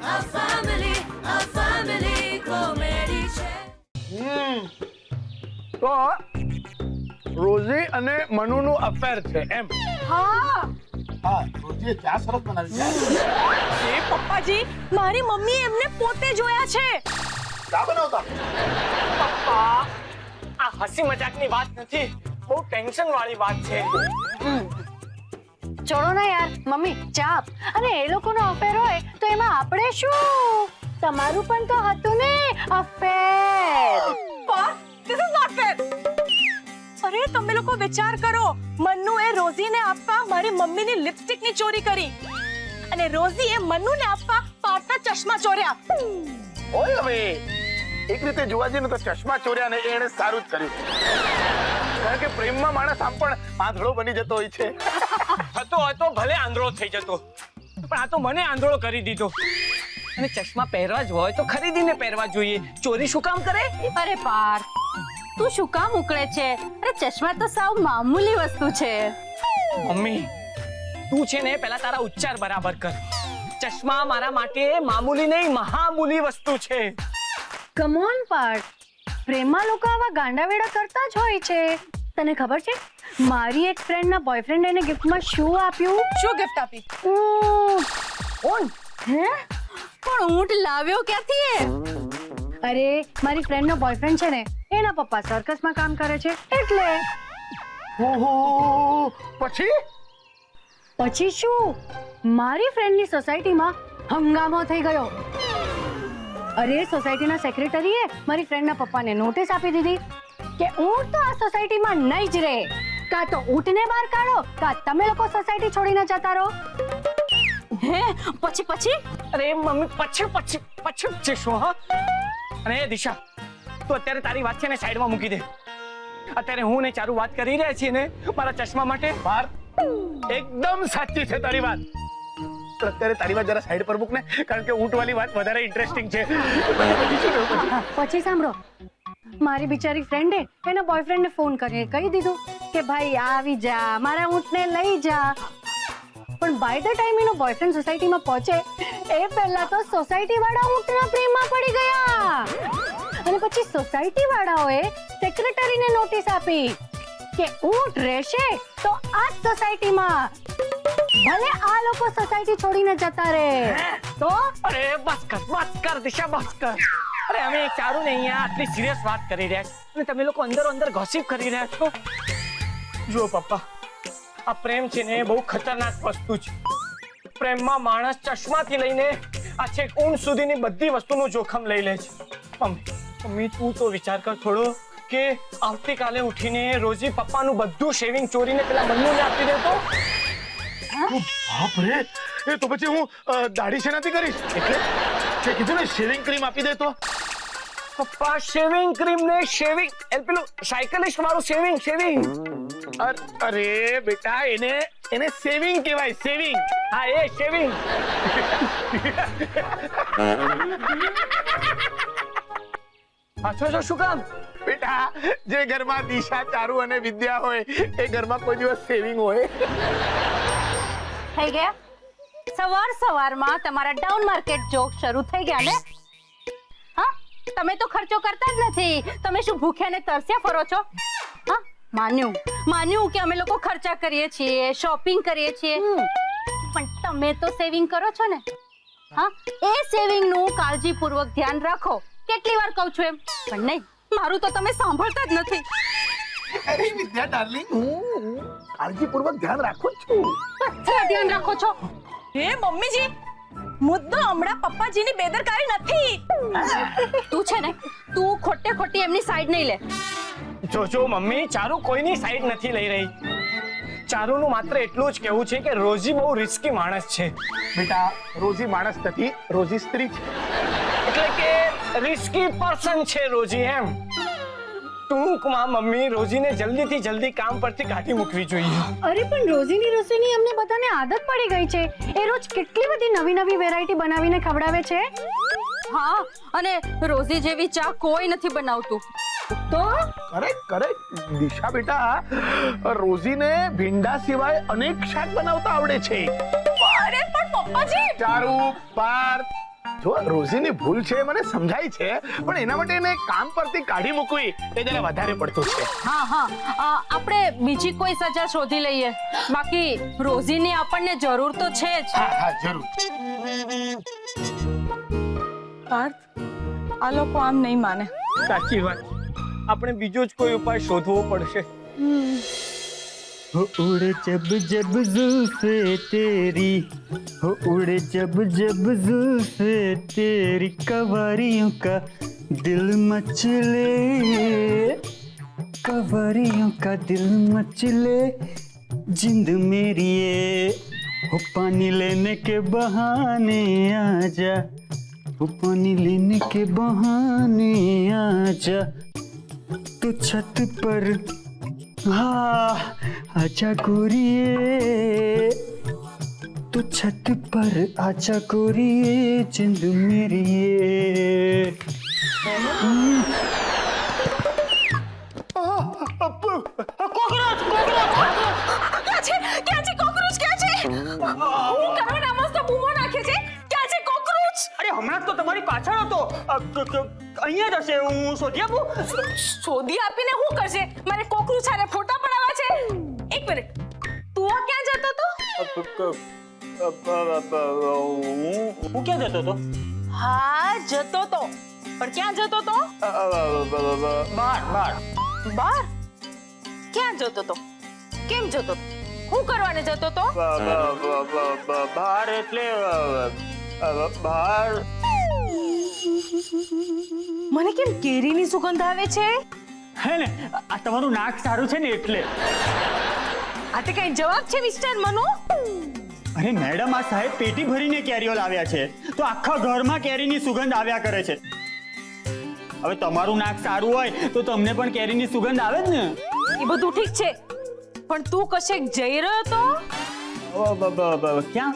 A family comedy તો rosy અને મનુનું affair છે એમ? હા હા, રોજીએ ચા સરસ બનાવી છે. એ પપ્પાજી, મારી મમ્મી એમને પોતે જોયા છે. ચા બનાવતા? પપ્પા, આ હસી મજાકની વાત નથી, બહુ ટેન્શન વાળી વાત છે. છોડો ને યાર મમ્મી, ચા અને એ લોકોનો અફેર હોય તો એમાં આપણે શું? તમારું પણ તો હતું ને affair. What? This is not fair. અરે તમે લોકો વિચાર કરો, મન્નુ એ રોઝીને આપવા મારી મમ્મીની લિપસ્ટિકની ચોરી કરી અને રોઝી એ મન્નુને આપવા પાર્થના ચશ્મા ચોર્યા. ઓય હવે એક રીતે જોવા જઈએ તો ચશ્મા ચોર્યા ને એને સારું જ કર્યું, કારણ કે પ્રેમમાં માણસ આમ પણ આંધળો બની જતો હોય છે. હતો ભલે આંધળો થઈ જતો, પણ આ તો મને આંધળો કરી દીધો. અને ચશ્મા પહેરવા જ હોય તો ખરીદીને પહેરવા જોઈએ, ચોરી શું કામ કરે? અરે પાર્થ, તું શું કામ ઉકળે છે? અરે ચશ્મા તો સાવ મામૂલી વસ્તુ છે. મમ્મી, તું છે ને પહેલા તારા ઉચ્ચાર બરાબર કર. ચશ્મા મારા માટે મામૂલી નહીં, મહામૂલી વસ્તુ છે. કમ ઓન પાર્થ, પ્રેમમાં લોકો આવા ગાંડાવેડા કરતા જ હોય છે. તને ખબર છે મારી એક ફ્રેન્ડના બોયફ્રેન્ડ એને ગિફ્ટમાં શું આપ્યું? શું ગિફ્ટ આપી? ઊંટ. હે? પણ ઊંટ લાવ્યો ક્યાંથી? અરે મારી ફ્રેન્ડનો બોયફ્રેન્ડ છે ને, એના પપ્પા સર્કસમાં કામ કરે છે એટલે. ઓહો, પછી શું? મારી ફ્રેન્ડની સોસાયટીમાં હંગામો થઈ ગયો. અરે સોસાયટીના સેક્રેટરીએ મારી ફ્રેન્ડના પપ્પાને નોટિસ આપી દીધી કે ઊંટ તો આ સોસાયટીમાં નહીં જ રહે. કાં તો ઊંટને બહાર કાઢો, કાં તમે લોકો સોસાયટી છોડીને જતા રહો. હે? પછી? અરે મમ્મી, પછી છે શું? હા, અને એ દિશા, તું અત્યારે તારી વાત છે ને સાઈડમાં મૂકી દે. અત્યારે હું ને ચારુ વાત કરી રહ્યા છીએ ને મારા ચશ્મા માટે. પાર્થ, એકદમ સાચી છે તારી વાત. અત્યારે તારી વાત જરા સાઈડ પર મૂક ને, કારણ કે ઊંટ વાળી વાત વધારે ઇન્ટરેસ્ટિંગ છે. પછી સાંભળો, મારી બિચારી ફ્રેન્ડે એના બોયફ્રેન્ડને ફોન કરીને કહી દીધું કે ભાઈ આવી જા, મારા ઊંટને લઈ જા. પણ બાય ધ ટાઈમ એનો બોયફ્રેન્ડ સોસાયટીમાં પહોંચે એ પહેલા તો સોસાયટી વાળા ઊંટના પ્રેમમાં પડી ગયા. અને પછી સોસાયટી વાળાઓએ સેક્રેટરીને નોટિસ આપી કે ઊંટ રહેશે તો આ જ સોસાયટીમાં, ભલે આ લોકો સોસાયટી છોડીને જતા રહે. તો અરે બસ કર દિશા, બસ કર. અરે અમે ચારુ ને અહીંયા આટલી સિરિયસ વાત કરી રહ્યા છે અને તમે લોકો અંદર ગોસિપ કરી રહ્યા છો. જો પપ્પા, આ પ્રેમ છે ને બહુ ખતરનાક વસ્તુ છે. પ્રેમમાં માણસ ચશ્માથી લઈને આ છેક ઊંટ સુધીની બધી વસ્તુનું જોખમ લઈ લે છે. મમ્મી તું તો વિચાર કર થોડો કે આવતીકાલે ઉઠીને રોજી પપ્પાનું બધું શેવિંગ ચોરીને પેલા મન્નુને આપી દેતો. બાપ રે, એ તો પછી હું દાઢી શેનાથી કરીશ? એટલે તે કીધું ને શેવિંગ ક્રીમ આપી દે તો. પપ્પા, શેવિંગ ક્રીમ ને શેવિંગ, પેલું સાયકલિસ્ટ વાળું શેવિંગ. અરે બેટા, એને સેવિંગ કહેવાય, સેવિંગ. હા, એ શેવિંગ. પાછો શું કામ? બેટા, જે ઘરમાં દિશા, ચારુ અને વિદ્યા હોય એ ઘરમાં કોઈ દિવસ સેવિંગ હોય? થઈ ગયા સવારમાં તમારા ડાઉન માર્કેટ જોક શરૂ થઈ ગયા ને? હા, તમે તો ખર્ચો કરતા જ નથી. તમે શું ભૂખ્યા ને તરસ્યા ફરો છો? હા, માન્યું કે અમે લોકો ખર્ચા કરીએ છીએ, શોપિંગ કરીએ છીએ, પણ તમે તો સેવિંગ કરો છો ને? હા, એ સેવિંગ નું કાળજીપૂર્વક ધ્યાન રાખો. કેટલી વાર કહું છું એમ, પણ નહીં, મારું તો તમે સાંભળતા જ નથી. અરે વિદ્યા ડાર્લિંગ, હું કાળજીપૂર્વક ધ્યાન રાખું છું. ધ્યાન રાખો છો? હે મમ્મીજી, મુદ્દો હમણાં પપ્પાજીની બેદરકારી નથી. તું છે ને, તું ખોટી એમની સાઈડ નહીં લે. જોજો મમ્મી, ચારુ કોઈની સાઈડ નથી લઈ રહી. ચારુનું માત્ર એટલું જ કહેવું છે કે રોજી બહુ રિસ્કી માણસ છે. બેટા, રોજી માણસ નથી, રોજી સ્ત્રી છે. એટલે કે રિસ્કી પર્સન છે રોજી, એમ. ટૂંકમાં મમ્મી, રોજીને જલ્દીથી જલ્દી કામ પરથી કાઢી મૂકવી જોઈએ. અરે પણ રોજીની રસોઈની અમને બધાને આદત પડી ગઈ છે. એ રોજ કેટલી બધી નવી વેરાયટી બનાવીને ખવડાવે છે. હા, અને રોજી જેવી ચા કોઈ નથી બનાવતું. તો કરેક્ટ દિશા બેટા, રોજીને ભીંડા સિવાય અનેક શાક બનાવતા આવડે છે. અરે પણ પપ્પાજી, ચારુ, પાર્થ, જો રોઝીની ભૂલ છે મને સમજાય છે, પણ એના માટે એને કામ પરથી કાઢી મૂકવી એ જરા વધારે પડતું છે. હા આપણે બીજી કોઈ સજા શોધી લઈએ. બાકી રોઝીની આપણને જરૂર તો છે જ. હા જરૂર. પાર્થ, આ લોકો આમ નહીં માને. સાચી વાત, આપણે બીજો જ કોઈ ઉપાય શોધવો પડશે. हो उड़े जब जब जुल्फे तेरी, हो उड़े जब जब जुल्फे तेरी, कवारियों का दिल मचले, कवारियों का दिल मचले, जिंद मेरी ये हो पानी लेने के बहाने आजा, हो पानी लेने के बहाने आजा, तो छत पर हाँ आजा गोरिए, तो छत पर आजा गोरिए, जिंद मेरी ક્યાં છે કોકરોચ? ક્યાં છે? હું કરવાના મસ્ત બૂમો નાખે છે. ક્યાં છે કોકરોચ? અરે હમણાં તો તમારી પાછળ હતો, અહીંયા જ હશે, હું શોધી આપું. શોધી આપીને શું કરશે? મારે કોકરોચ સારે ફોટા પડાવવા છે. એક મિનિટ, તું આ ક્યાં જતો હતો? હું ક્યાં જતો હતો? હા જતો તો, પણ ક્યાં જતો તો? બાર. બહાર? ક્યાં જતો તો? કેમ જતો તો? શું કરવાને જતો તો? બહાર એટલે બહાર. મને કેમ કેરીની સુગંધ આવે છે? હે ને, આ તમારું નાક સારું છે ને એટલે. આ તે કઈ જવાબ છે મિસ્ટર મનુ? અરે મેડમ, આ સાહેબ પેટી ભરીને કેરીઓ લાવ્યા છે, તો આખા ઘરમાં કેરીની સુગંધ આવ્યા કરે છે. હવે તમારું નાક સારું હોય તો તમને પણ કેરીની સુગંધ આવે જ ને. એ બધું ઠીક છે, પણ તું કશેક જઈ રહ્યો તો? ક્યાં?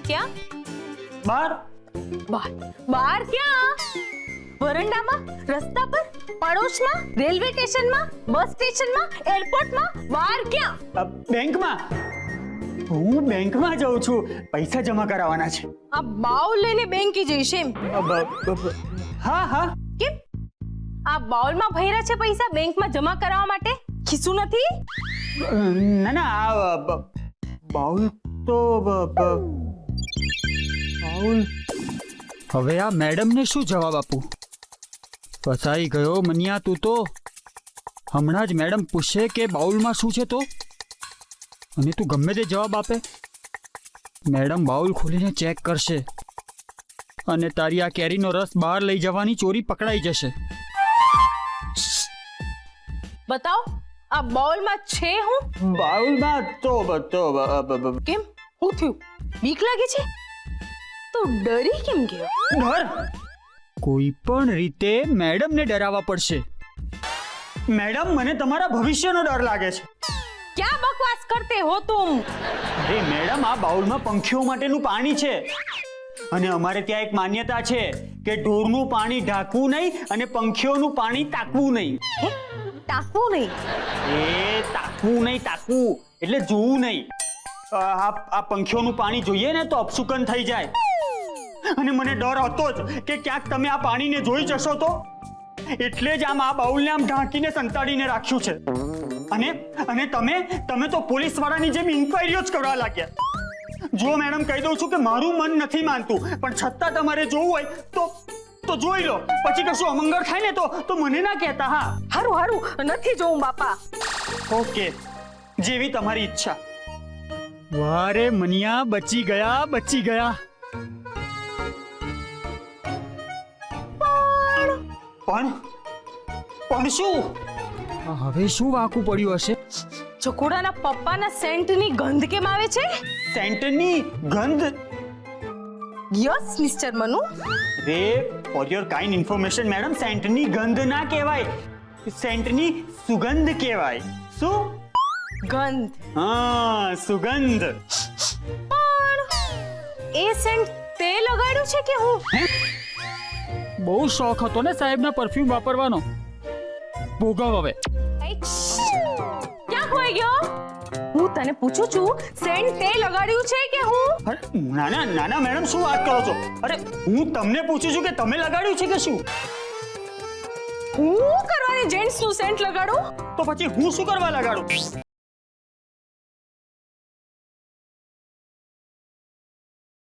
ક્યાં? બહાર. બહાર ક્યાં? વરંડામાં, રસ્તા પર, પડોશમાં, રેલવે સ્ટેશનમાં, બસ સ્ટેશનમાં, એરપોર્ટમાં? બહાર ક્યાં? બેંકમાં. હું બેંકમાં જાઉં છું, પૈસા જમા કરાવવાના છે. આ બાઉલ લઈને બેંકી જઈશ એમ? હા. કેમ? આ બાઉલમાં ભર્યા છે પૈસા બેંકમાં જમા કરાવવા માટે? ખિસ્સું નથી? ના, આ બાઉલ તો બાઉલ. હવે આ મેડમને શું જવાબ આપું? ફસાઈ ગયો મનિયા તું તો. હમણાં જ મેડમ પૂછે કે બાઉલમાં શું છે તો, અને તું ગમે તે જવાબ આપે. મેડમ બાઉલ ખોલીને ચેક કરશે અને તારી આ કેરીનો રસ બહાર લઈ જવાની ચોરી પકડાઈ જશે. બતાવ, આ બાઉલમાં છે હું? બાઉલમાં તો કેમ? શું થયું? બીક લાગે છે? તો ડરી કેમ ગયો? ડર? કોઈ પણ રીતે મેડમને ડરાવવા પડશે. મેડમ, મને તમારા ભવિષ્યનો ડર લાગે છે. ક્યાં બકવાસ કરતે હો તુમ? અરે મેડમ, આ બાઉલમાં પંખીઓ માટેનું પાણી છે, અને અમારે ત્યાં એક માન્યતા છે કે ઢોરનું પાણી ઢાંકવું નહીં અને પંખીઓનું પાણી તાકવું નહીં. તાકવું નહીં? તાકવું એટલે જોવું નહીં. આ પંખીઓનું પાણી જોઈએ ને તો અપશુકન થઈ જાય, અને મને ડર હતો જ કે ક્યાંક તમે આ પાણીને જોઈ જશો તો, એટલે જ આ બાઉલને આમ ઢાંકીને સંતાડીને રાખ્યું છે. અને તમે તો પોલીસ વાળાની જેમ ઇન્ક્વાયરીઓ જ કરવા લાગ્યા. જો મેડમ, કહી દઉં છું કે મારું મન નથી માનતું, પણ છતાં તમારે જોવું હોય તો જોઈ લો. પછી કશું અમંગળ થાય ને તો મને ના કહેતા. હા, હારું નથી જોઉં બાપા. ઓકે, જેવી તમારી ઈચ્છા. વારે મનિયા, બચી ગયા. પણ શું? હવે શું વાંકું પડ્યું હશે? ચકોડાના પપ્પાના સેન્ટની ગંધ કેમ આવે છે? સેન્ટની ગંધ? Yes mister Manu. રે, for your kind information madam, સેન્ટની ગંધ ના કહેવાય, સેન્ટની સુગંધ કહેવાય. શું? ગંધ. હા, સુગંધ. પણ એ સેન્ટ તે લગાડ્યું છે કે હું? બહુ શોખ હતો ને સાહેબના પરફ્યુમ વાપરવાનો. ભોગવ હવે. ક્યાં ખોઈ ગયો? હું તને પૂછું છું સેન્ટ તે લગાડ્યું છે કે હું અરે નાના નાના મેડમ શું વાત કરો છો? અરે હું તમને પૂછું છું કે તમે લગાડ્યું છે કે શું? હું કરવાની જેન્ટ્સ નું સેન્ટ લગાડું તો પછી હું શું કરવા લગાડું?